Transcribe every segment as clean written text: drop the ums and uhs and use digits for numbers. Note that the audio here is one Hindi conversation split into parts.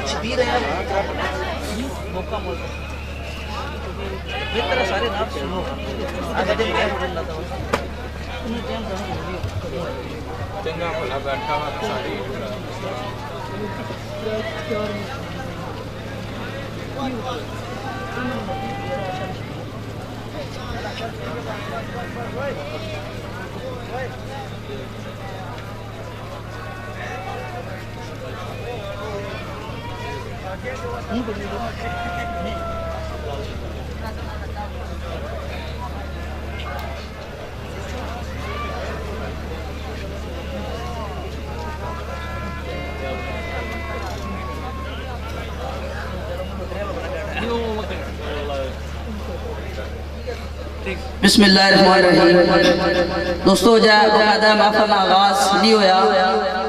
शबीर है मौका मोल बेहतर सारे नाम सुनो आगे दिन क्या बोल रहा था उन्हें टाइम चंगा भला बैठा हुआ सारी बिस्मिल्लाहिर्रहमानिर्रहीम। दोस्तों जय बकायदा महफिल आगाज नहीं होया।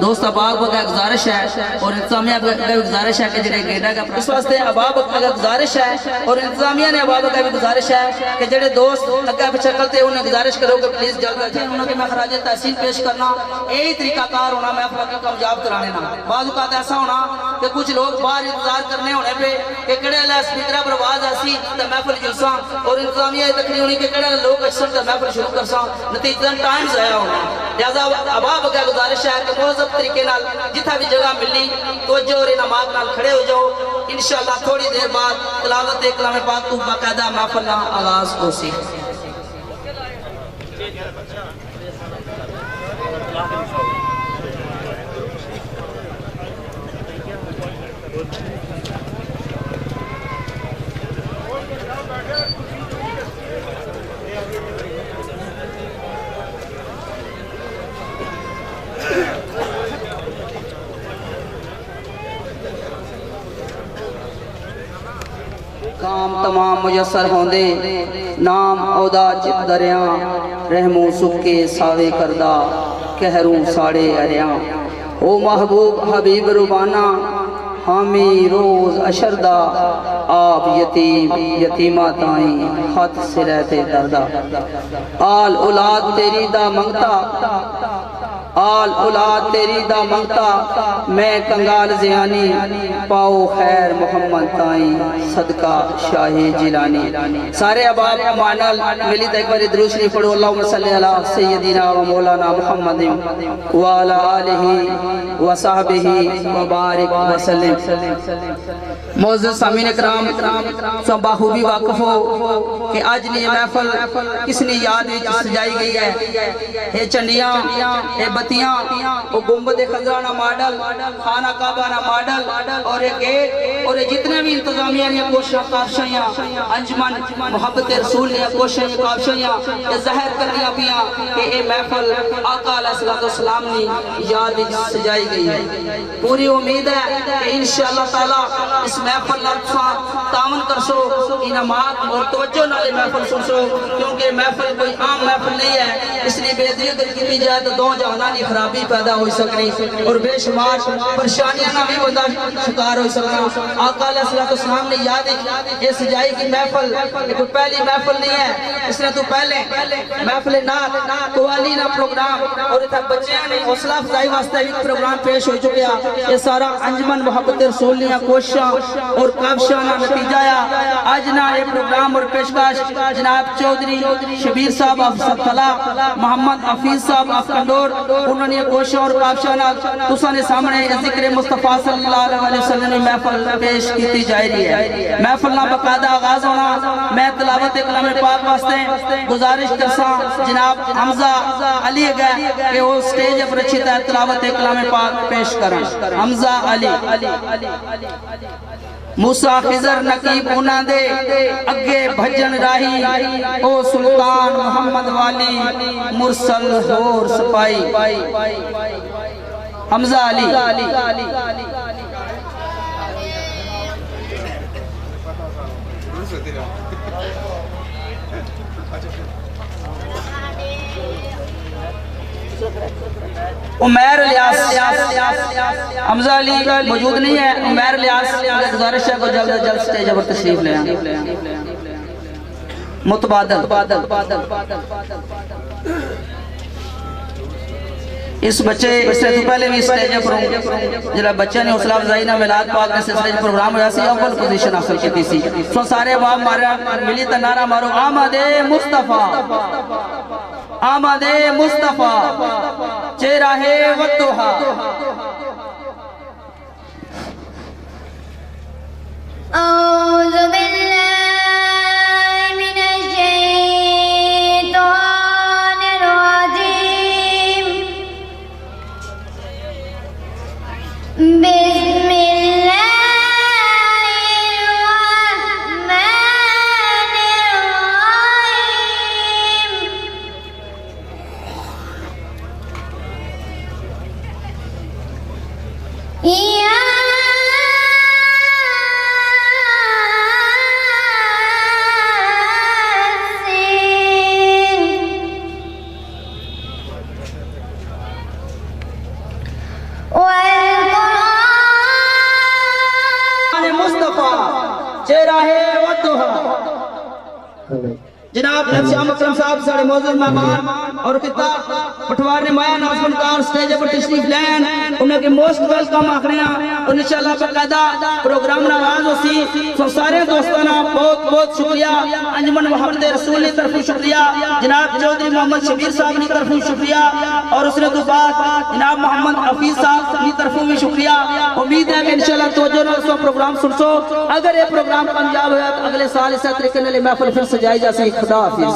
दोस्त अबाब का गुजारिश है और इंतजामिया का गुजारिश है कि जेडे गेडा का इस वास्ते अबाब का गुजारिश है और इंतजामिया ने अबाब का भी गुजारिश है कि जेडे दोस्त अगे पिछे चलते उन्हें गुजारिश करो कि प्लीज जल्द से उन्होंने मैं खराज तहसीन पेश करना यही तरीकाकार होना महफिल के कामयाब कराने ना। बाद औक़ात ऐसा होना कि कुछ लोग बाहर इंतजार करने होने पे कि केड़े स्पीकर पर आवाज आसी तो महफिल जुलसा और इंतजामिया तकनी होनी कि केड़े लोग अक्सर तो महफिल शुरू कर सा नतीजतन टाइम ज़ाया होना। लिहाजा अबाब का गुजारिश है कि मुहज़्ज़ब तरीके नाल जिथा भी जगह मिली तवज्जो और इनामात नाल खड़े हो जाओ। इंशाअल्लाह थोड़ी देर बाद तिलावत कलाम पाक को बाकायदा महफिल का आगाज होसी। काम तमाम मुयसर होंदे नाम औदा चित दरिया रहमो सुके सावे करदा कहरू साड़े अरिया ओ महबूब हबीब रुबाना हामी रोज अशरदा आप यतीम यतीमा ताई हाथ से रहते दर्दा आल औलाद तेरी दा मंगता आल औलाद तेरी दा मंगता मैं कंगाल ज़ियानी पाओ खैर मोहम्मद ताई सदका शाही जिलानी। सारे अबाब मानल मिली तो एक बार दुरूद शरीफ पढ़ो अल्लाहुम्मा सल्ली अला सय्यदिना व मौलाना मुहम्मद व अला आलिहि व सहबिहि व बारिक व सल्लिम। मुअज़्ज़ज़ सामीन इकराम सब बाखूबी वाकिफ हो कि आज ने महफिल किसनी याद में सजाई गई है। ये चंडियां ये बत्तियां वो गुंबद खज़रा ना मॉडल खाना काबा ना मॉडल और ये गेट और ये जितने भी इंतजामिया ने कोशिश काबशाइयां अंजमन मोहब्बत रसूल ने कोशिश काबशाइयां ये ज़ाहिर करनी पियां कि ये महफिल आका अलैहिस्सलाम ने याद में सजाई गई है। पूरी उम्मीद है कि इंशाअल्लाह ताला इस महफिल तावन करसो इनामात और तवज्जो नाल महफिल सुनसो क्योंकि महफिल कोई आम महफिल नहीं है। इसलिए बेदरीद की जाए तो दो जहाना की खराबी पैदा हो सकनी और बेशुमार परेशानियां ना भी बंदा शिकार हो सकना। आका अलैहिस्सलाम ने याद ये सजाई की महफिल कोई पहली महफिल नहीं है। इसने तो पहले महफिल नात कवाली ना प्रोग्राम और इतना बच्चों ने हौसला अफजाई वास्ते भी प्रोग्राम पेश हो चुके हैं। ये सारा अंजमन मोहब्बत रसूल ने कोशिश और काबशाना नतीजा आज ना ये प्रोग्राम और पेशकश जनाब चौधरी शबीर साहब अफसला मोहम्मद हफीज साहब अफकंडोर उन्होंने कोशिश और काबशाना तुसाने सामने जिक्र मुस्तफा सल्लल्लाहु अलैहि वसल्लम में महफिल पेश की जा रही है। महफिल ना बकायदा आगाज होना मैं तिलावत कलाम पाक वास्ते गुजारिश करसा जनाब हमजा अली है कि वो स्टेज पर अच्छी तरह तिलावत कलाम पाक पेश करें। हमजा अली मूसा खिजर नकीब उन्हां दे अगे भजन राही ओ सुल्तान मोहम्मद वाली मुरसल होर सिपाही हमजा अली उमैर लियास हमजा अली मौजूद नहीं है। उमैर लियास गुजारिश है को जल्द से जल्द स्टेज पर तशरीफ ले आए। मुतबादल इस बच्चे इससे तो पहले भी स्टेज पर जरा बच्चे ने हौसला अफजाई ना मिलाद पाक ने स्टेज प्रोग्राम होया सी अव्वल पोजीशन हासिल की सी। सो सारे बाप मारा मिली त नारा मारो आमदे मुस्तफा आमदे मुस्तफा चेहरा है वद्दुहा। औज़ु बिल्लाहि मिनश शैतानिर रजीम जनाब श्याम अकरम साहब साढ़े मौजूद मेहमान और पिता पटवार ने माया नाज फनकार स्टेज पर तशरीफ लैन उन्हें मोस्ट वेलकम आखने और इंशाल्लाह बकायदा प्रोग्राम नवाज होसी। तो सारे दोस्तों का बहुत बहुत शुक्रिया। अंजुमन मोहम्मद रसूल की तरफ शुक्रिया, जनाब चौधरी मोहम्मद शबीर साहब की तरफ शुक्रिया और उसने तो बाद जनाब मोहम्मद हफीज साहब की तरफ भी शुक्रिया। उम्मीद है कि इंशाल्लाह तवज्जो नाल सो प्रोग्राम सुनसो। अगर ये प्रोग्राम कामयाब होया तो अगले साल इस तरीके नाल महफिल फिर सजाई जा सके। खुदा हाफिज।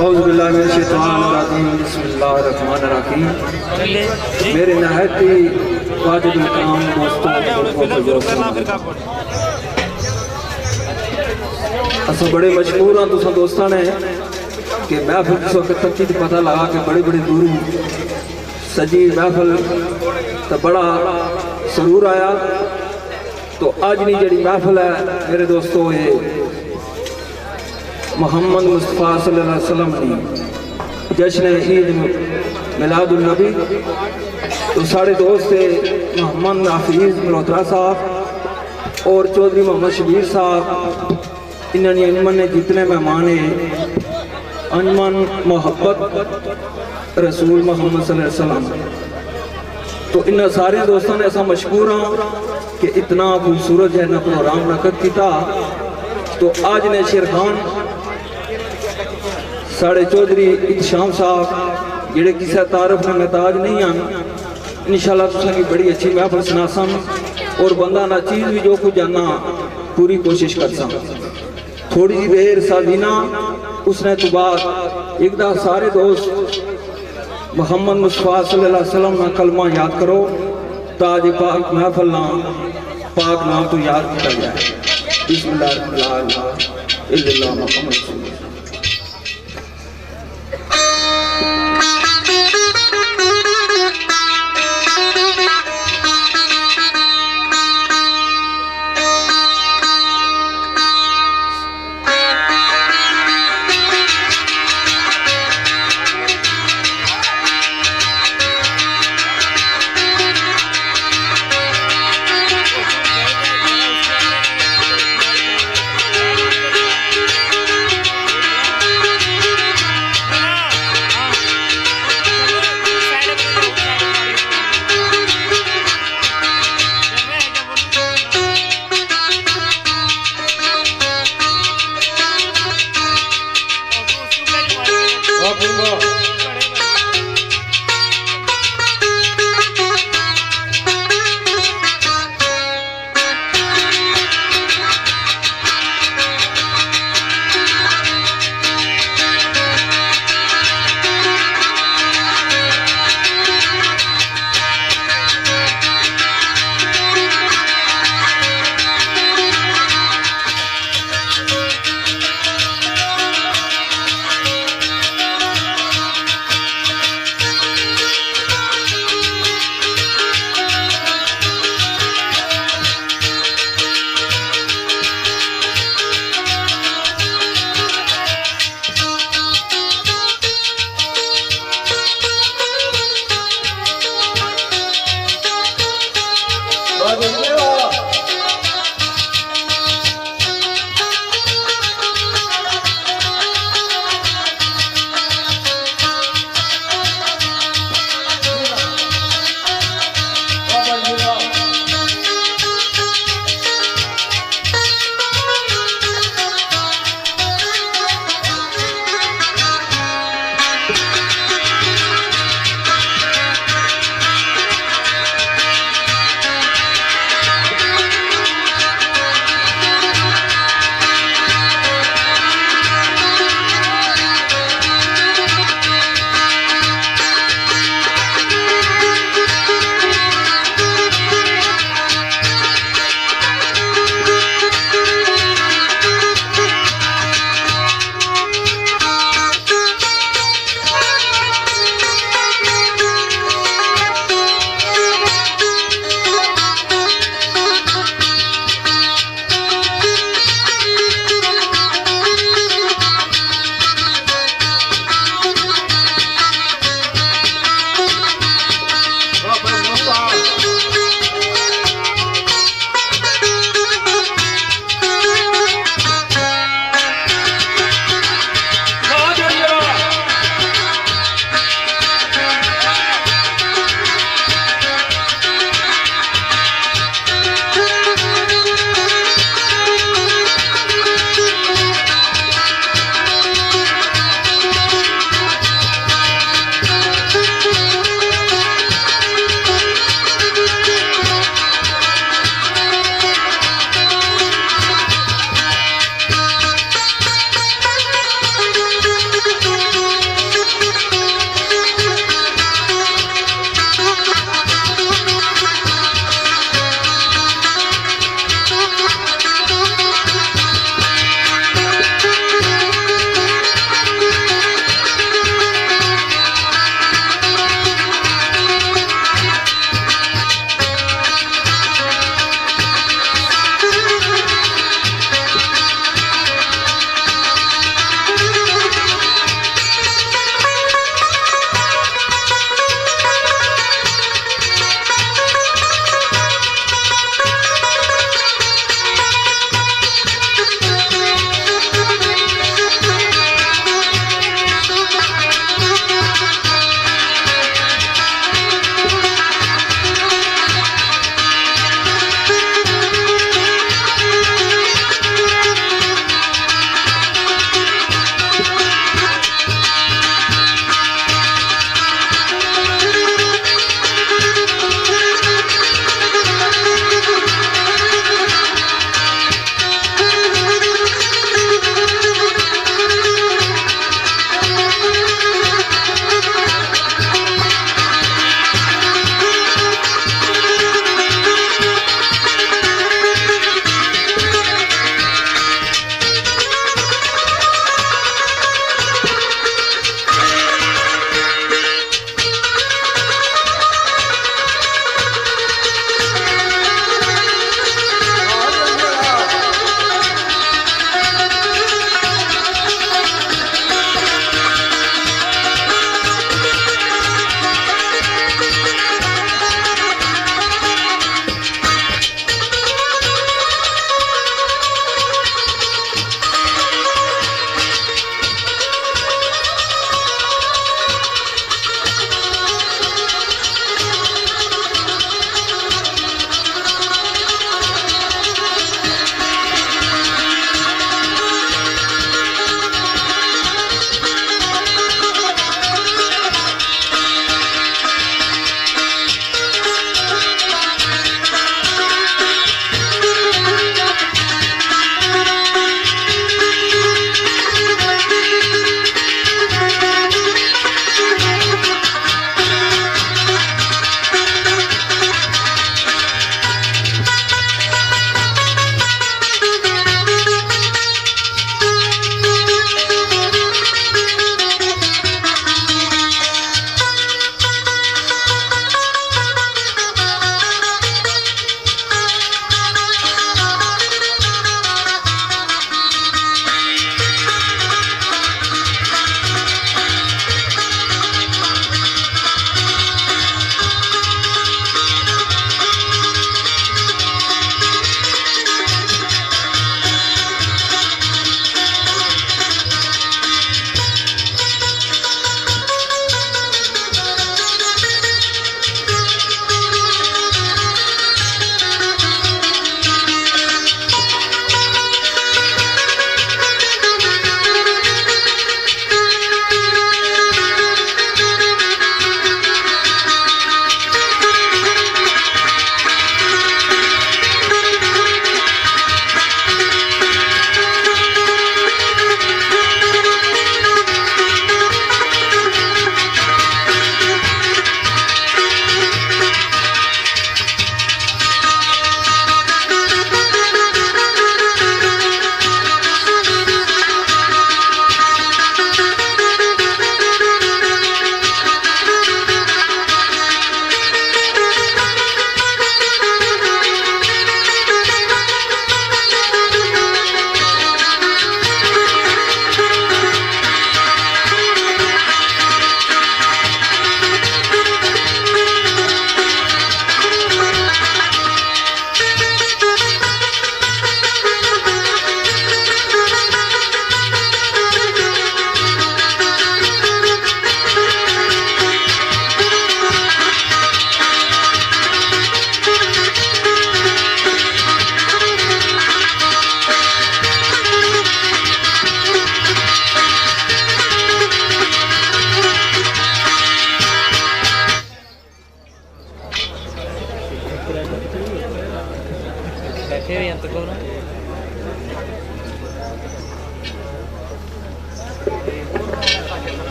औज़ु बिल्लाहि मिनश शैतानिर रजीम बिस्मिल्लाहिर रहमानिर रहीम। मेरे नहायत ही वाजिब इकराम दोस्तों अस बड़े मजबूर हाँ तुसा दोस्तों ने कि महफिल जिस वक्त तक पता लगा कि बड़ी बड़ी दूर सजी महफिल तो बड़ा सरूर आया। तो अज नहीं जी महफिल है मेरे दोस्तों ये मोहम्मद मुस्तफ़ा सल्लल्लाहु अलैहि वसल्लम की जश्न ईद मिलादुन नबी। तो साढ़े दोस्त मोहम्मद हफीज मल्होत्रा साहब और चौधरी मोहम्मद शबीर साहब इन्होंने अंजमन ने जितने मेहमान है अंजमन मोहब्बत रसूल मोहम्मद सल्लल्लाहु अलैहि वसल्लम। तो इन सारे दोस्तों ने ऐसा मशहूर हाँ कि इतना खूबसूरत है ना प्रोग्राम नकद किया। तो आज ने शेर खान साढ़े चौधरी इत्शाम साहब जेड़े किसी तारफ में महताज नहीं हैं इंशाल्लाह तुसां की बड़ी अच्छी महफिल सुनासन और बंदा ना चीज़ भी जो कुछ जानना पूरी कोशिश करसा। थोड़ी सी देर सादीना उसने तो बाद एक दा सारे दोस्त मोहम्मद मुस्तफ़ा सल्लल्लाहु अलैहि वसल्लम ना कलमा याद करो ताज पाक महफिल ना पाक नाम तो याद किया जाए। बिस्मिल्लाह मोहम्मद।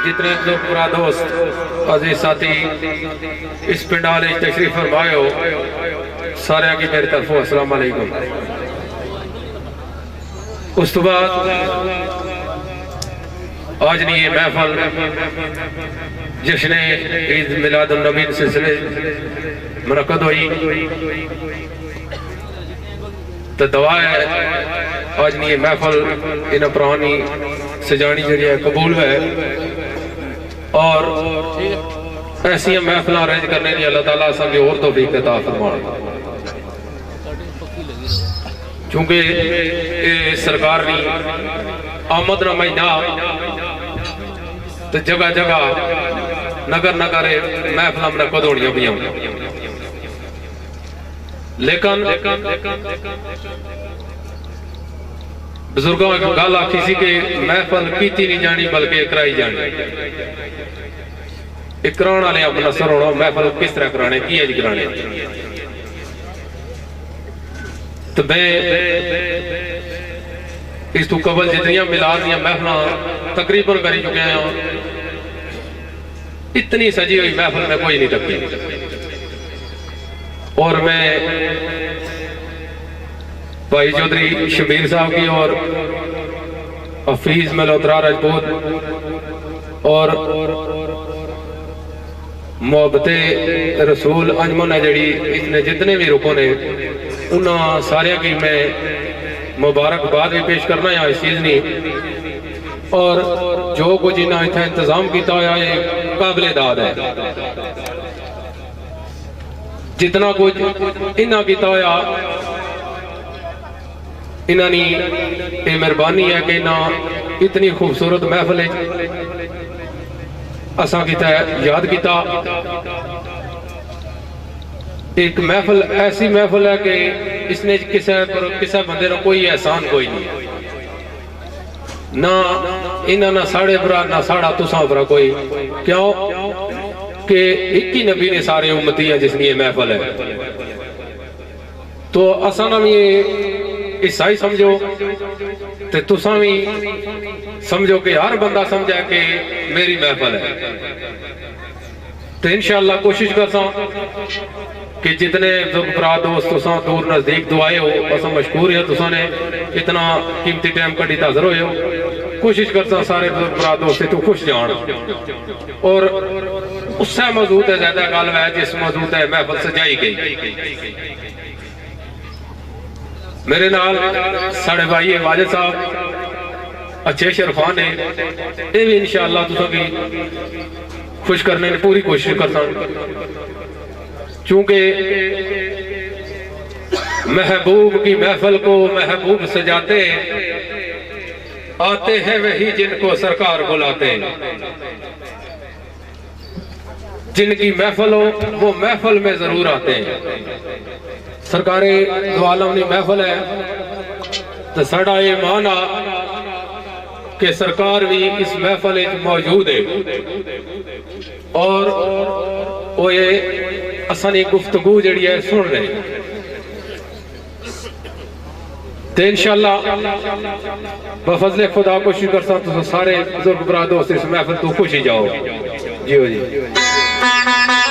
जितने लोग पूरा दोस्त अजीज साथी इस पिंडाल तशरीफ फरमाए हो सारे की मेरी तरफ अस्सलाम वालेकुम। उस तो बाद आज नहीं ये महफल जश्न ईद मिलाद उन नबी सिलसिले मुनक़द हुई तो दुआ है आज नहीं ये महफल इन पुरानी सजानी जी है कबूल है और ऐसिया महफल अरेंज करने की अल्लाह ताला असांखे और तौफीक अता फरमाए। चूंकि सरकार ने आमद न महीना तो जगह जगह नगर नगर महफल मुनक़द होनियां पियां लेकिन बुजुर्गों ने गल आखी सी कि महफल की नहीं जानी बल्कि कराई जानी। कराने वाले अपना असर होना महफल किस तरह कराने की अज कराने। तो मैं इस तो कबल जितनियां मिलाद दियां महफल तकरीबन करी चुके हैं इतनी सजी हुई महफल में कोई नहीं टपकी। और मैं भाई चौधरी शबीर साहब की और हफीज मल्होत्रा राजपूत और मोहब्बते रसूल अंजमन है जड़ी इसने जितने भी रुकों ने उन्होंने सारे की मैं मुबारकबाद भी पेश करना है इस चीज नहीं और जो कुछ इन्हें इतना इंतजाम किया हुआ है काबिले दाद है। जितना कुछ इन्हें किया हुआ इन्होंने ये मेहरबानी है कि ना इतनी खूबसूरत महफल असा किता याद किया। एक महफल ऐसी महफल है कि इसने किसी बंदे को कोई एहसान कोई नहीं ना इन्हें ना साढ़े भरा ना साढ़ा तुसा भरा कोई क्यों कि एक ही नबी ने सारे उम्मती है जिसकी ये महफल है। तो असा ना भी हिस्सा ही समझो तो तुसा भी समझो कि हर बंदा समझा कि मेरी महफल है। तो इंशाअल्लाह कोशिश करता कि जितने भरा दोस्त तुसा दूर नजदीक दुआए हो असा मशहूर है तुसा ने इतना कीमती टाइम कड़ी हाजिर हो कोशिश करता सारे भरा दोस्त तू खुश जान और उससे मौजूद है ज्यादा गल है जिस मौजूद है महफल सजाई गई। मेरे नाल साढ़े भाई वाजिद साहब अच्छे शरफान ने ये भी इंशाअल्लाह तुसा की खुश करने की पूरी कोशिश करता चूंकि महबूब की महफल को महबूब सजाते आते हैं वही जिनको सरकार बुलाते। जिनकी महफल हो वो महफल में जरूर आते हैं। सरकारे दो आलम की महफल है तो साड़ा ये माना कि सरकार भी इस महफल मौजूद है और वो ये असनी गुफ्तगू जड़ी है सुन रहे तो इंशाअल्लाह बफजले खुदा कोशिश करता तो सारे बुजुर्ग बरा दोस्त इस महफल तो खुश ही जाओ जी जी। Bye.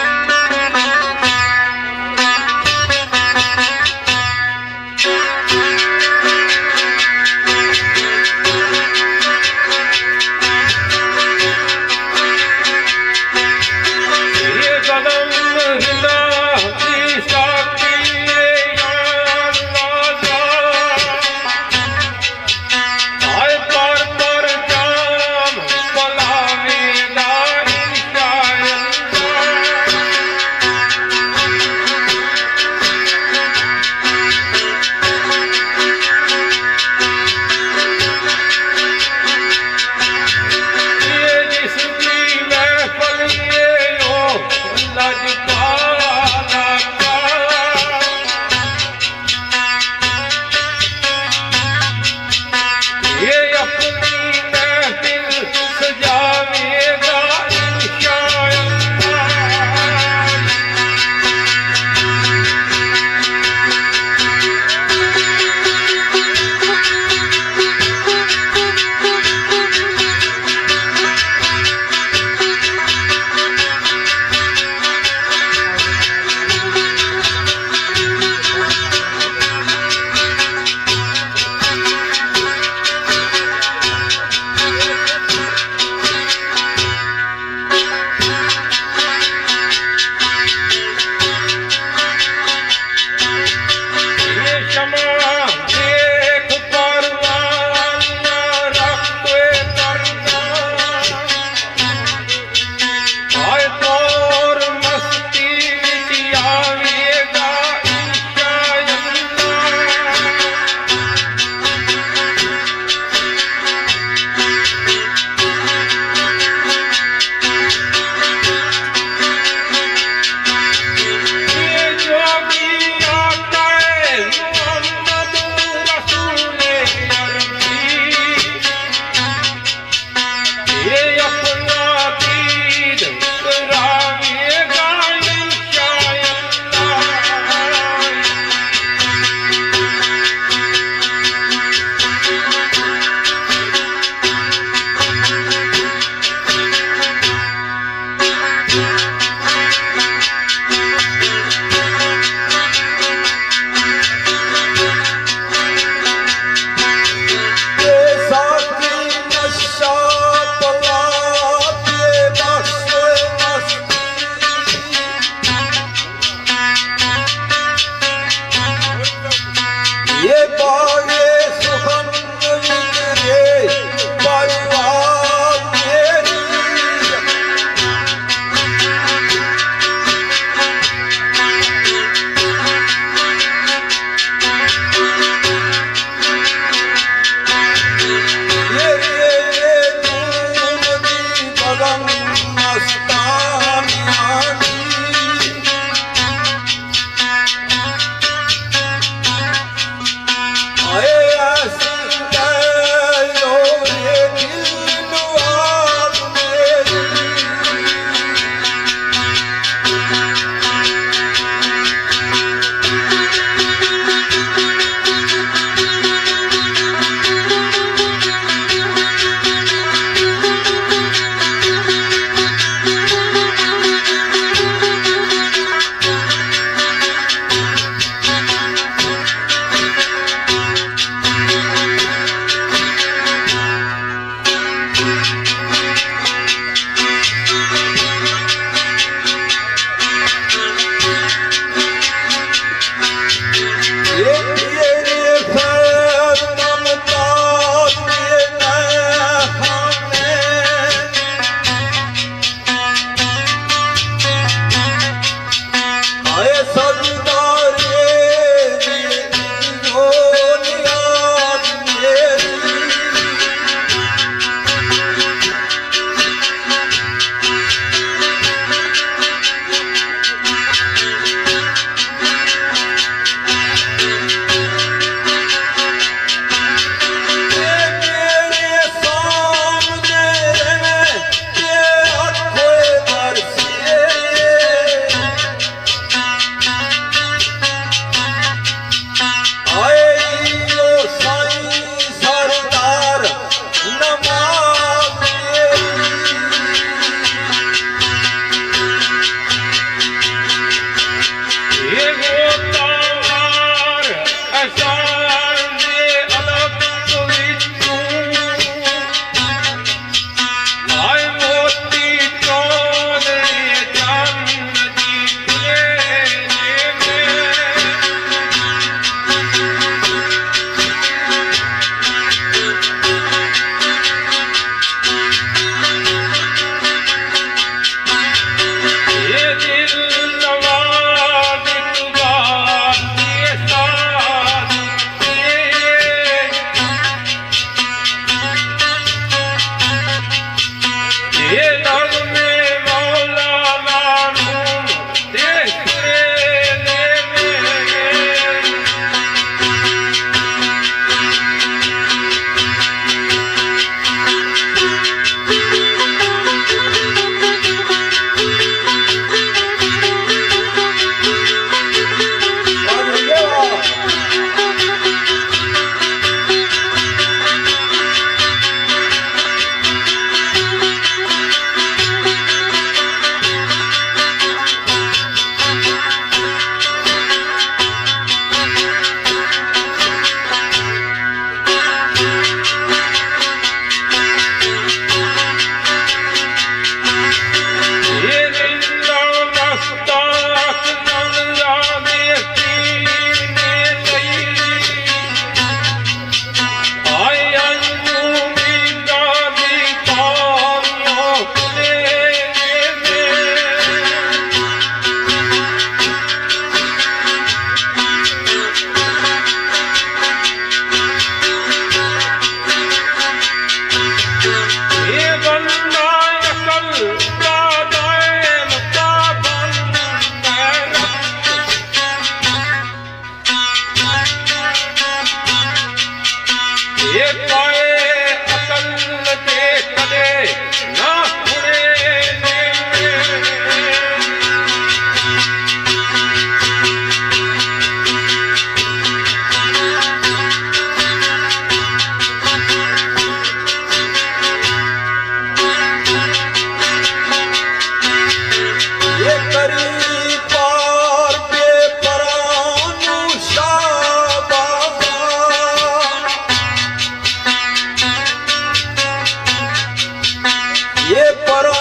करो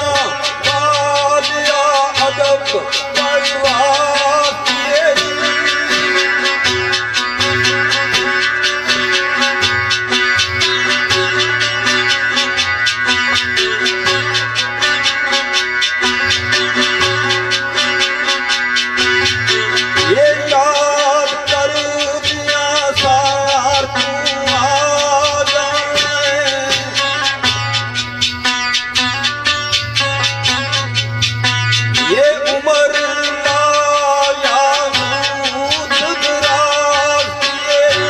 बादिया अदब परवाह तेरी ये याद कर दिया सार तू आ जाए ये उम्र लाया दूध दराज तेरी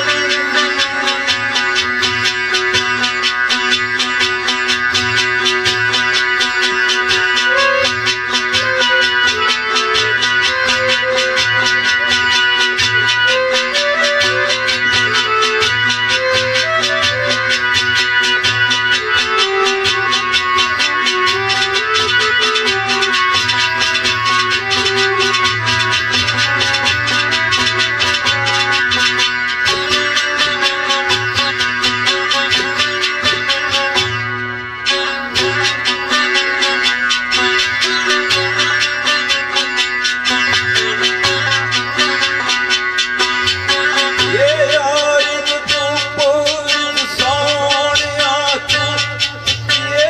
ये यार तू पूरी सोनिया तू ये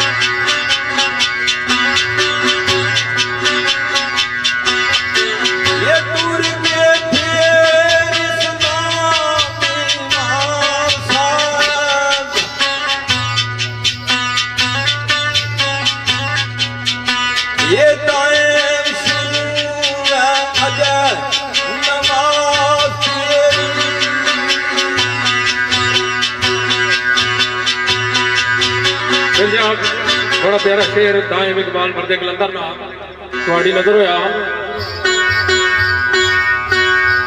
और आवाज ये आवाज तेरी ये दूर के फिर इस्लामी नाम साथ ये टाइम शुरू है अजय नमाज तेरी फिर जनाब बड़ा प्यारा शेर दाएम इकबाल मर्दे कलंदर ना थोड़ी नजर होया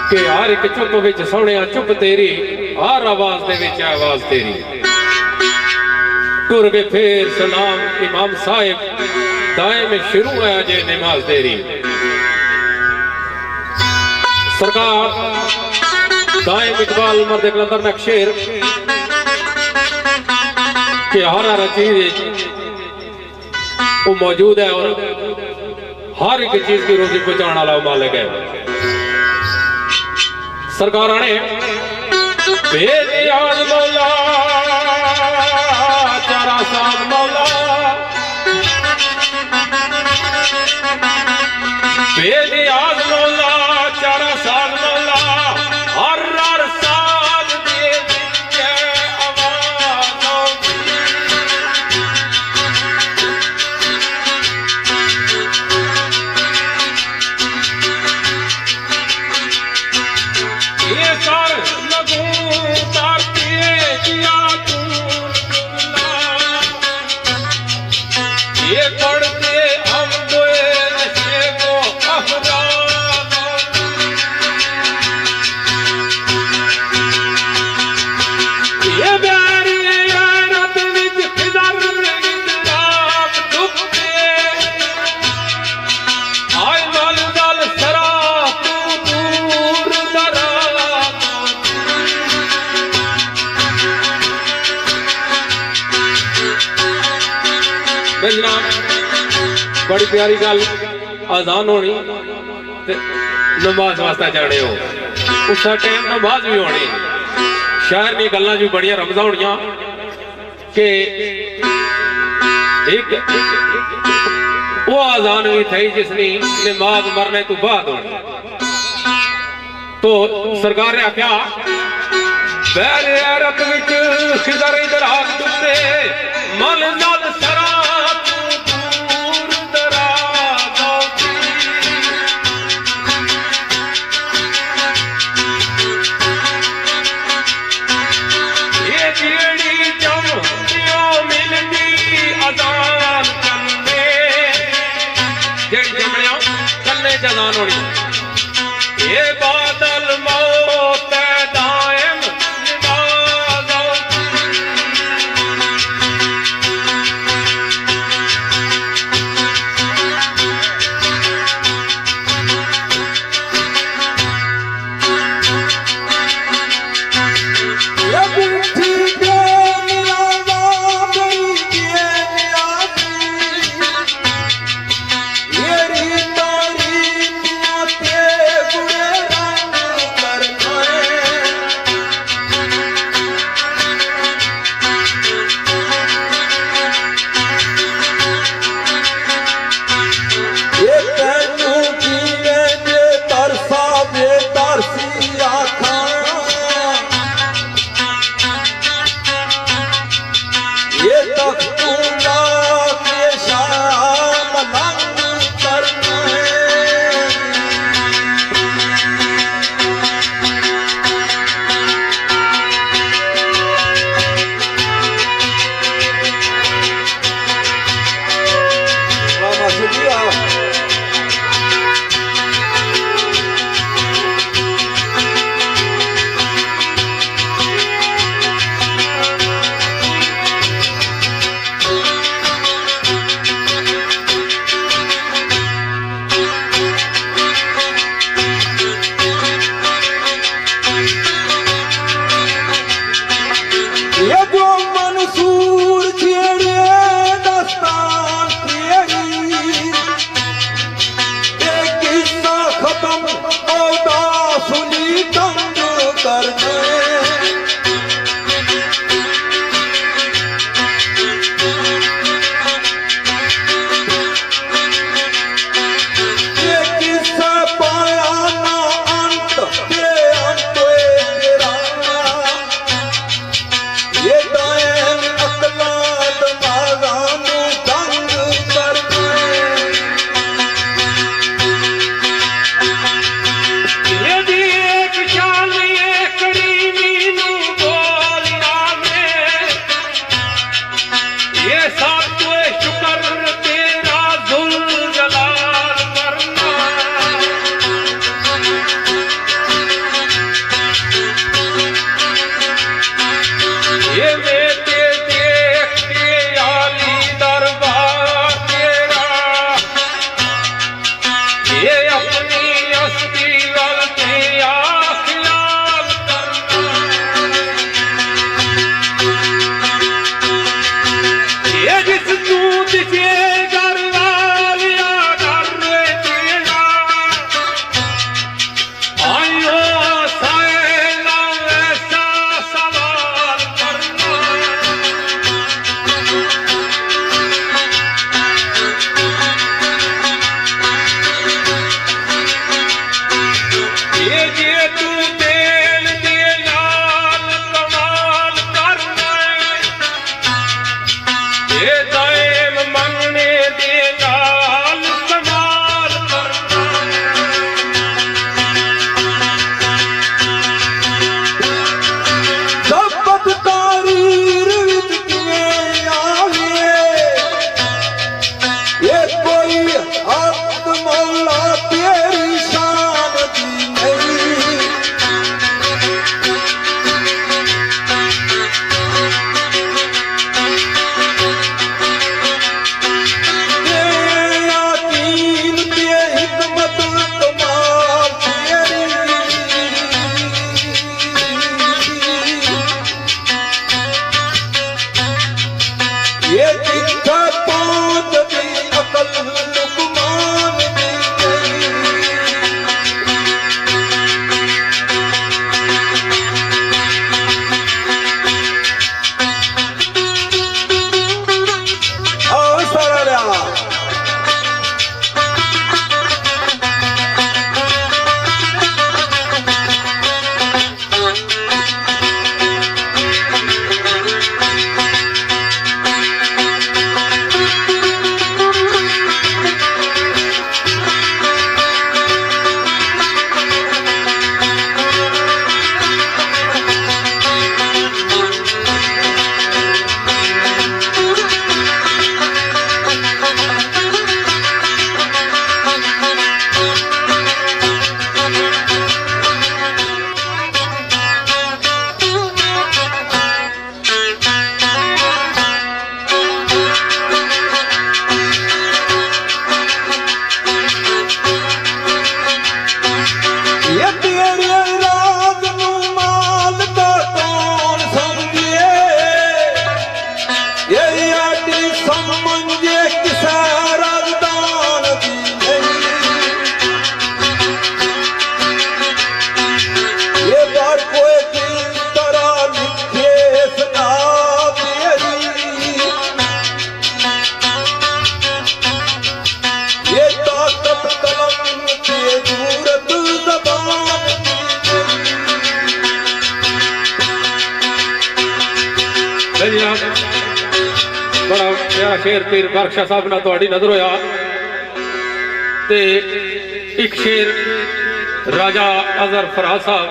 कि हर एक चुप विच सोहणिया चुप तेरी हर आवाज दे विच आवाज तेरी टुर के फिर सलाम इमाम साहिब दाएम शुरू है अजे नमाज तेरी सरकार दाएम इकबाल मर्दे कलंदर में शेर कि हर चीज वो मौजूद है और हर एक चीज की रोजी पहुंचाने वाला मालिक है सरकार ने बेनियाज मौला चारा साथ मौला बेनियाज मौला चारा साथ मौला हर साथ दे विच आवाज़ ये सर लगू तारके दिया तू ये पढ़ते हम दोए नशे को अफराद ये बैरी यारत विच खिदर इंतजाम दुखते आय मल दल सरा तू दूर दराज जनाब बड़ी प्यारी गल अजान होनी ते नमाज वास्ते जाने हो उस टाइम नमाज भी होनी शहर दी गल्लां जो बड़ियां रमज़ां होनियां कि एक वो अजान भी थी जिसने नमाज मरने तो बाद होनी तो सरकार ने आख्या बैरे रत विच खिदर इधर हाथ दुखते मल नल सरा जनान होनी ये बादल मौत दायम ये तख्तूला के शाम लंग करना है। रामा शुक्रिया। ये जो मंसूर छेड़े दस्तान तेरी, एक किस्सा खत्म औदा सुनी तंग करने। ये किस्सा पाया ना अंत के अंत तेरा, ये दायम अकला दमागानू दंग करने। ये दी एक शान एक नीनू बोलिया में, ये सब तो शुक्र तेरा जुल जलाल करना। ये बेटे देख के आली दरबार तेरा, ये अपनी हस्ती गलती ख्याल करना। ये जिस तू दिखे घर वालिया घर तेरा, आयो सायला ऐसा सवाल करना। ये जे तू देल दे लाल कमाल करना, ये दायम मंगने दे लाल कमाल करना। सबक तारीर विच किवें आवे, ये कोई हक मौला तेरी शान दी नहीं। ये यकीन ते हिकमत कमाल तेरी, ये जिथा पहुंच दी अकल लुकमान दी गई। आओ सारा लिया। ये तेरे राज नू माल दा कौन समझे, ये आटी समझे किसे राजदान दी नहीं। ये बार कोई किस तरह लिखे सना तेरी, ये ताकत कलम के जरूरत जबान दी नहीं। जनाब बड़ा प्यारा शेर पीर बख्शा साहब ना थोड़ी नजर होया ते एक शेर राजा अजहर फराज साहब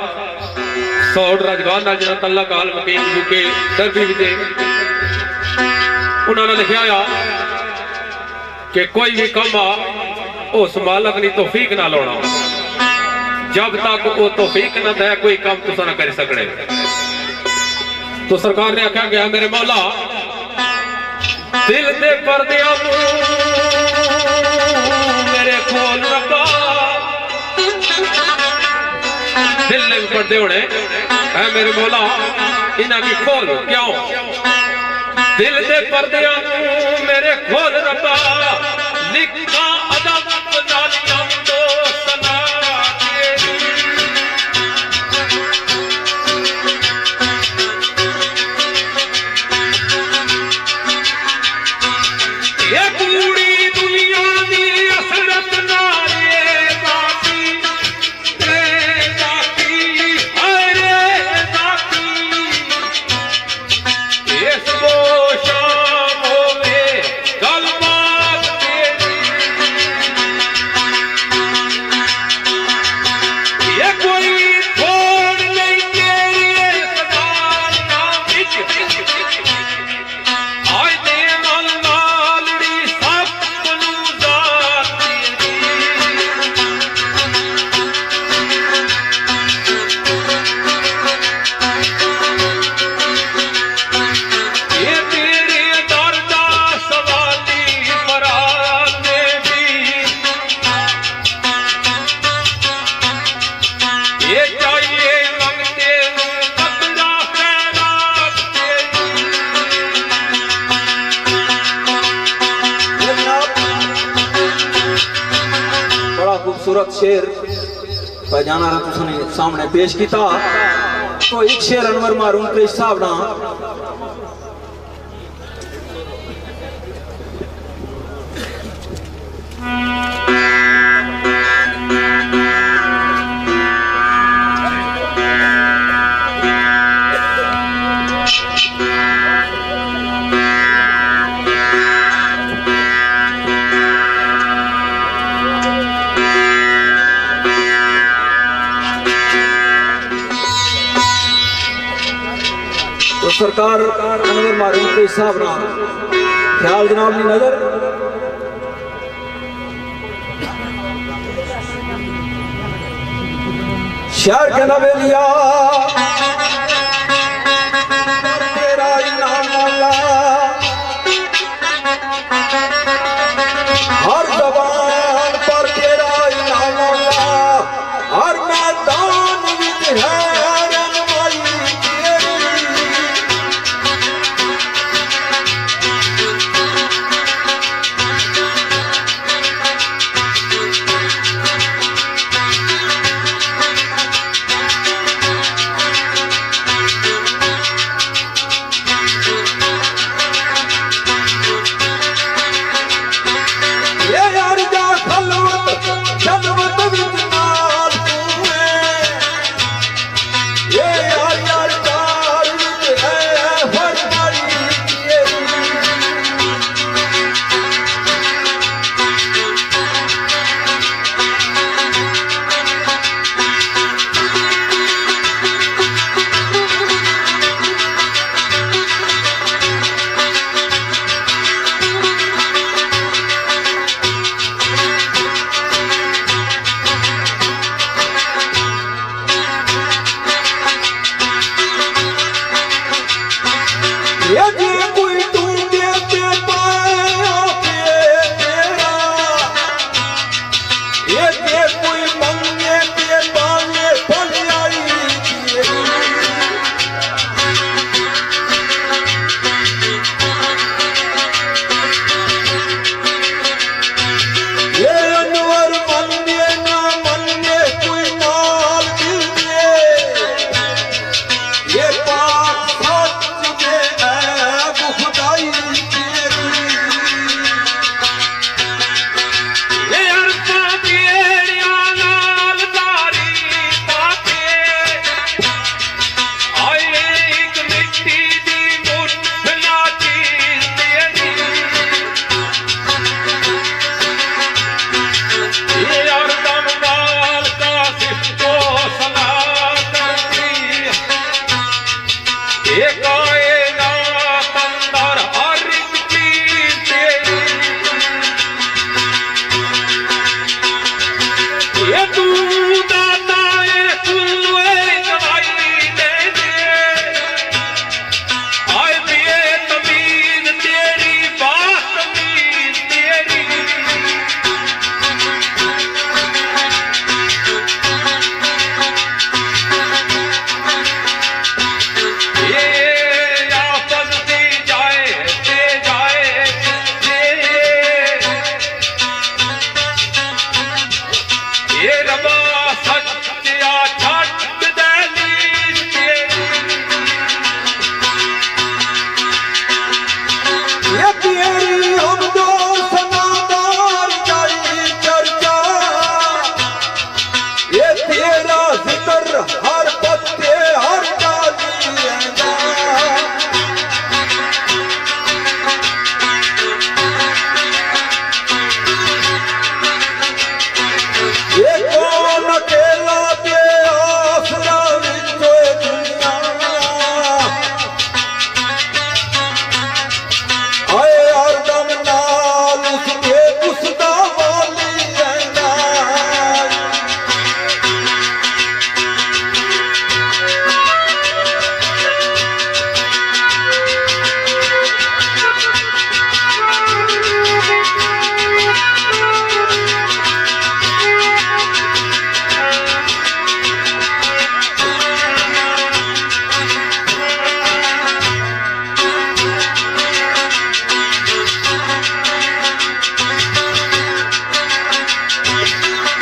सौड़ राजगान ना जिन्हें तल्ला काल मकीन यूके डरबी विजे उन्होंने लिखा आ कि कोई भी कम आ उस मालक ने तौफीक ना लाना जब तक वो तौफीक ना दे कोई काम तुसा ना कर सकने। तो सरकार ने आख्या गया मेरे मौला दिल दे पर्दे मेरे खोल रब्बा दिल ने भी पर्दे होने है मेरे मौला इन्हां की खोल क्यों दिल दे पर्दे मेरे खोल रब्बा लिखा अदब नालियां तो सना ये पूरी दुनिया दी असरत नारे बाकी रे बाकी हरे बाकी इस वो शाम होवे गल बात तेरी ये कोई छोड़ नहीं तेरी सदार ना बिच आज दे मल मालड़ी सब तनु जात ये तेरे दर दा सवाली पराने भी ये चाहिए मंगते बदला खैरात तेरी ये जनाब बड़ा खूबसूरत शेर भाईजाना ने तुसने सामने पेश किया। तो एक शेर अनवर मारूम के हिसाब ना तो सरकार अनवर मारूम के हिसाब ना ख्याल जनाब की नजर शहर के नवेलिया तेरा इनाम मौला हर जबान पर तेरा इनाम मौला हर मैदान विच है रहनुमाई तेरी ये यार जा खलवत जलवत विच नाल तू है ये यार कार विच है फरमाई तेरी ये जे कोई ढूंढे ते पाया तेरा ये जे कोई मंगे ते पावे भलाई तेरी ये अनवर मन्ने ना मन्ने कोई माल दिल दे ये पाक सच दे तेरी हम जो सनादार जाई चर्चा, ये तेरा जिक्र हर पत्ते हर डाली रहना। ये कौन अकेला ते आसरा विचो दुनिया, आए हरदम नाल उसके उसदा वाली रहना।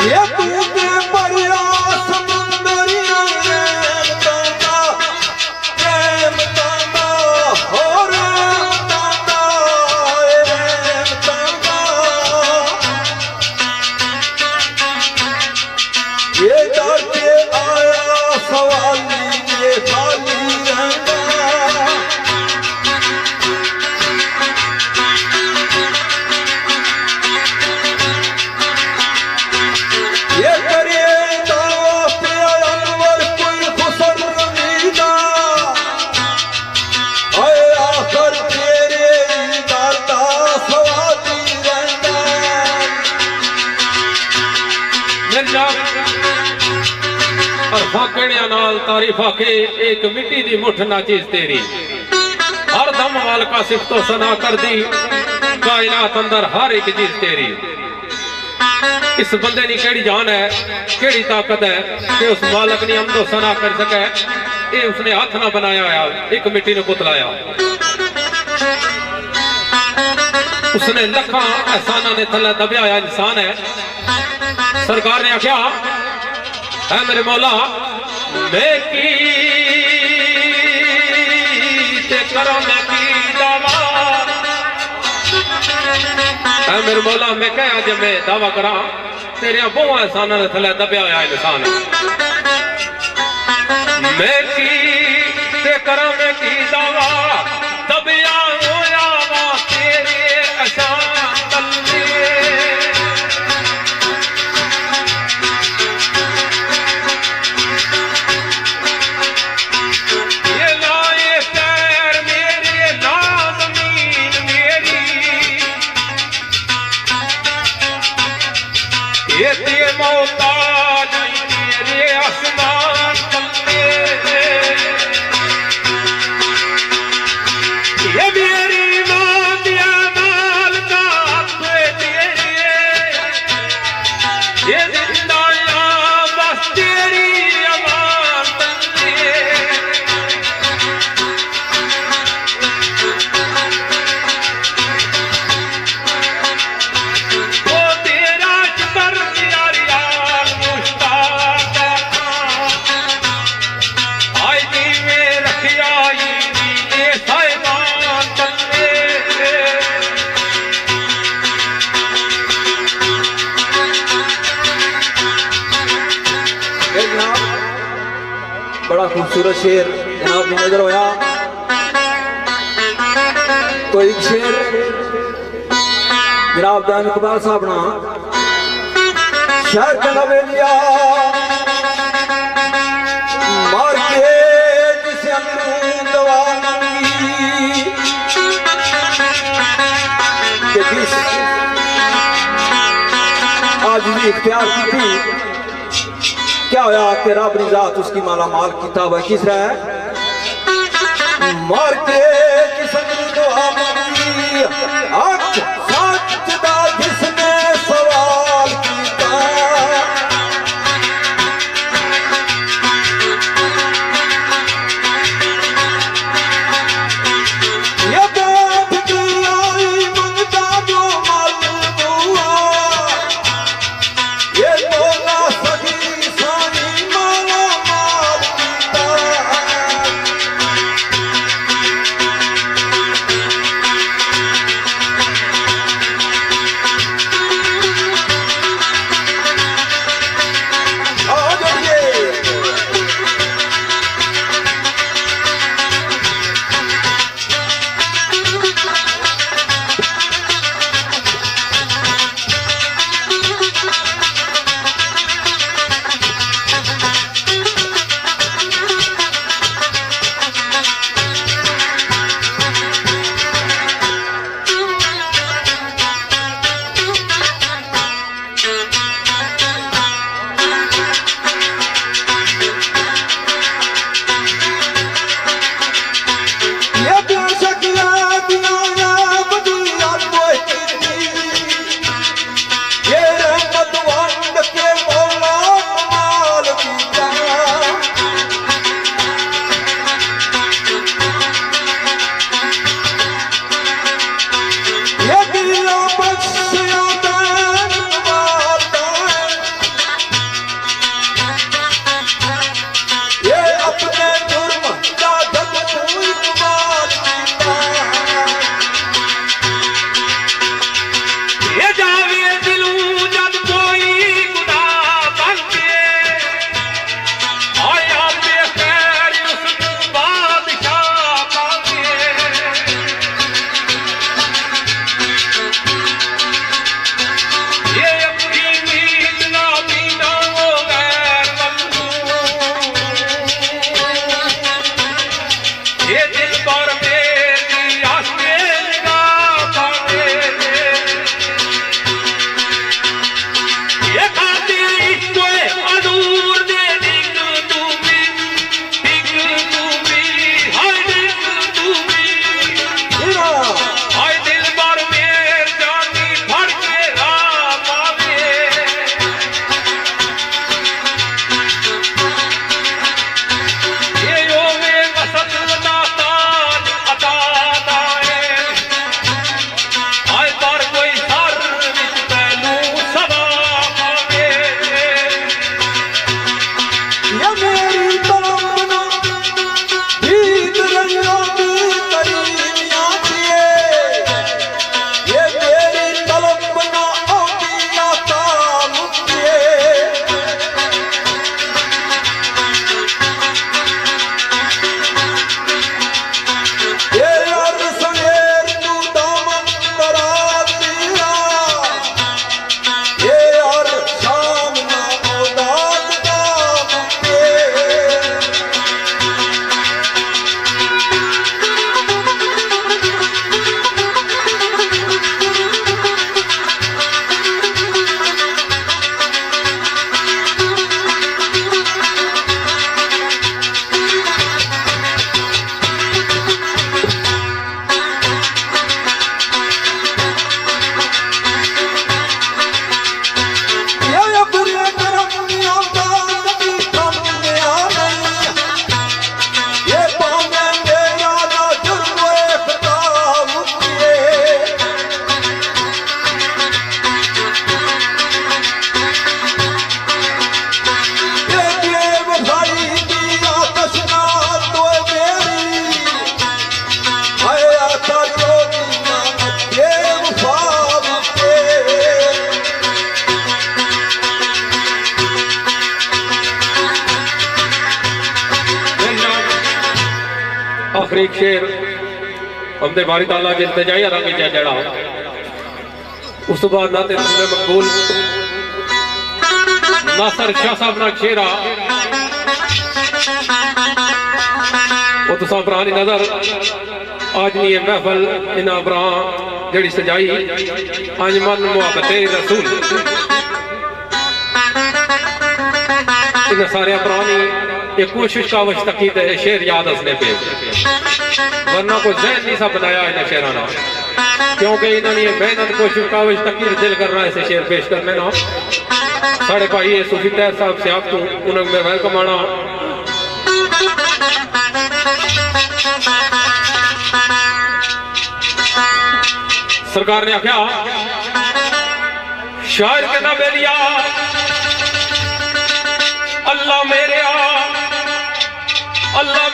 ये तूने परिया समुंदरिया प्रेम तांदा हो प्रेम तांदा ये डर के आया सवाली ये खाली रहना। ये करे दावा पे अनवर कोई खुसर मीना, आए आखिर तेरे दाता सवादी रहना। मिर्जा और फाकड़िया नाल तारीफा के एक मिट्टी दी मुठ ना चीज तेरी, हर दम मालका सिफतो सना कर दी, कायनात अंदर हर एक चीज तेरी। इस बंदे की केड़ी जान है, केड़ी ताकत है कि उस मालक ने हमदो सना कर सके। ये उसने हाथ ना बनाया होया, एक मिट्टी ने पुतलाया। उसने लखा एहसाना ने थले दबिया होया इंसान है। सरकार ने आख्या है मेरे मौला मैं की ते करा मैं की दावा, है मेरे मौला मैं कह आज मैं दावा करा तेरे बहु एहसाना ने थले दबिया होया इंसान है। मैं की ते करा मैं की दावा, दबिया होया वा तेरे एहसान तले। ये लाए पैर मेरे ना जमीन मेरी, ये ते मोहताज मेरे आसमान तले। ये मेरी मां दिया माल का तेरे, ये जिंदा बस तेरी अमान तले। वो तेरा जिगर यार यार मुश्ताक आई दी में रखिया ये साहिबान तले। ये जनाब बड़ा खूबसूरत शेर जनाब ने नजर होया। तो एक शेर जनाब दान इकबाल साहब ना शहर का नवेलिया मार के जिसे अमरूद दवा मंगी, के जिस आज भी इख्तियार की थी, क्या होया कि रब ने जात उसकी माला माल किताब है किस रहा है। मार के जिसने दुआ मांगी अख सच दा जिसने सवाल कीता, ये बात की आई मंगता जो मल दुआ, ये बोला सगी सानी माला माल कीता। बरीक शेर हमदे बारी ताला के इल्तिजाई रंग जड़ा उस तो बाद नाते मकबूल नासर शाह साहब ना शेरा वो तो सब पुरानी नजर आज नहीं है महफल इना बरा जड़ी सजाई अंजमन मुहब्बते रसूल इन सारे पुरानी ये कोशिश का वश तक शेर याद हंसने पे वरना को जहन नहीं सा बनाया इन शेरा ना क्योंकि इन्होंने मेहनत कोशिश का वश तक दिल कर रहा है ऐसे शेर पेश करने ना साढ़े भाई सूफी तैर साहब से आप तो उन्होंने मैं वेलकम आना सरकार ने आख्या शायर कहना बेलिया अल्लाह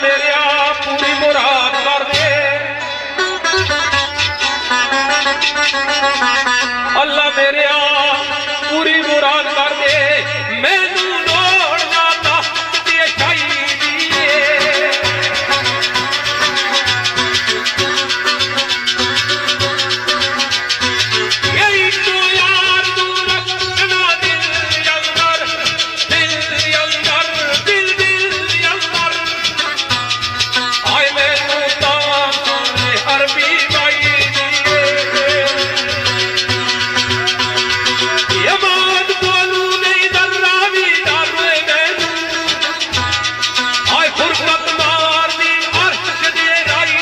मेरे पूरी मुराद कर दे अल्लाह मेरे पूरी मुराद कर दे मैनू दौड़ना ते चाहिए यही तो यार तू रखना दिल अंदर आए मैनू तां सुने अरबी बाई यमाद बोलू नहीं दर्रावी डाले मैनू आए फुरकत मार दी अर्श दे राई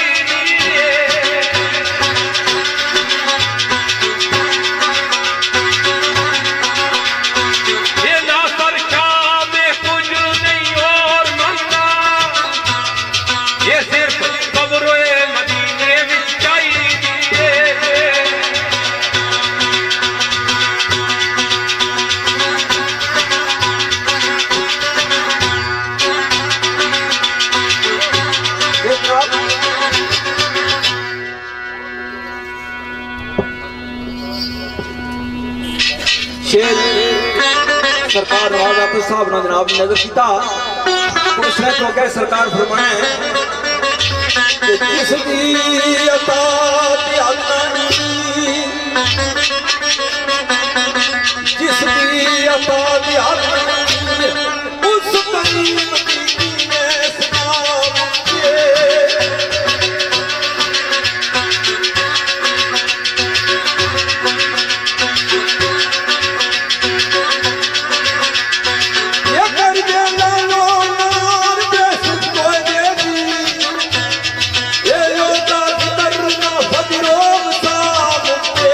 ये नासर शाह में कुछ नहीं और मंगना ये सिर्फ कब्रों मदीने विच चाहिए शेर सरकार नवाज आफिज साहब ने जनाब नजर किया उसने तो क्या सरकार फरमाए कि जिसकी अता जिसकी अता उस करीम की मैं सलाम ये कर दे लालो नार देश को दे दी ये योदा करना फजरों साहब के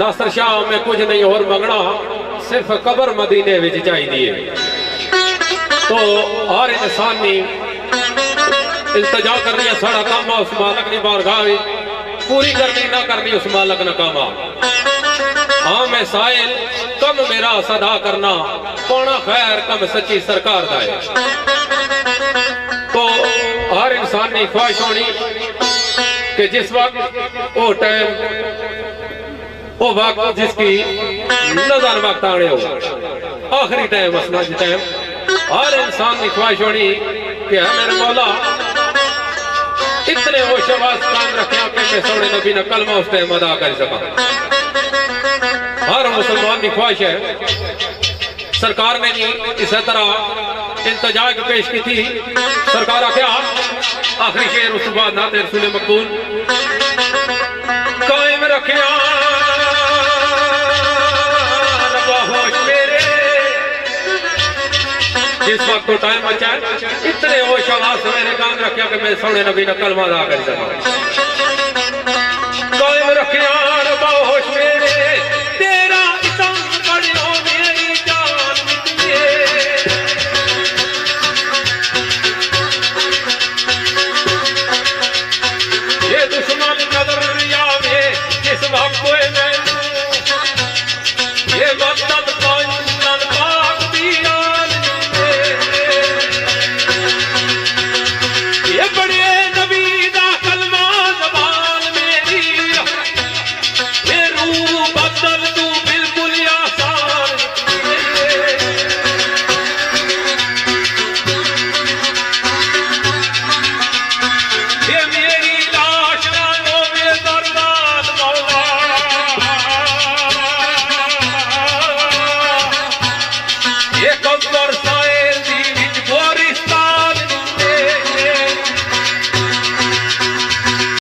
नासर शाह में कुछ नहीं और मंगना सिर्फ कबर मदीने विच चाहिए तो हर इंसान ने इल्तिजा करनी है साड़ा काम उस मालक ने बारगाह पूरी करनी ना करनी उस मालक ने काम हाँ मैं साइल कम मेरा सदा करना पौना खैर कम सच्ची सरकार का है तो हर इंसान की ख्वाहिश होनी कि जिस वक्त वो टाइम वो वक्त जिसकी नजर वक्त आने हो आखिरी टाइम असना टाइम हर इंसान की ख्वाहिश होनी कि है मेरे मौला होश आवाज कायम रखिया कि मैं सोने नबी ने कलमा उस टाइम अदा कर सका। हर मुसलमान की ख्वाहिश है। सरकार ने जी इस तरह इंतजाज पेश की थी। सरकार आख्या आखिरी शेर उस बाद नाते रसूल मकबूल कायम रखिया रब्बा होश मेरे। जिस वक्त तो टाइम बचा है इतने होश आवाज सवेरे काम रखिया कि मैं सोने नबी का कलमा अदा कर सका। कायम रखिया रब्बा होश मेरे तेरा इतम बड़ो मेरी जान मिटिए। ये दुश्मन कदर